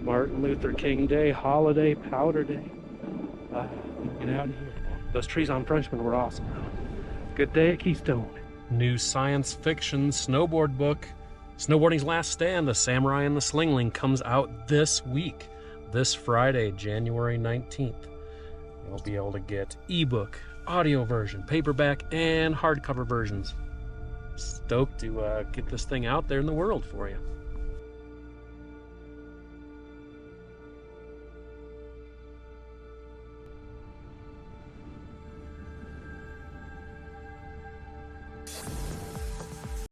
Martin Luther King Day, holiday, powder day. Get out of here. Those trees on Frenchman were awesome. Good day at Keystone. New science fiction snowboard book, Snowboarding's Last Stand, The Samurai and the Slingling, comes out this week, this Friday, January 19th. You'll be able to get ebook, audio version, paperback, and hardcover versions. Stoked to get this thing out there in the world for you.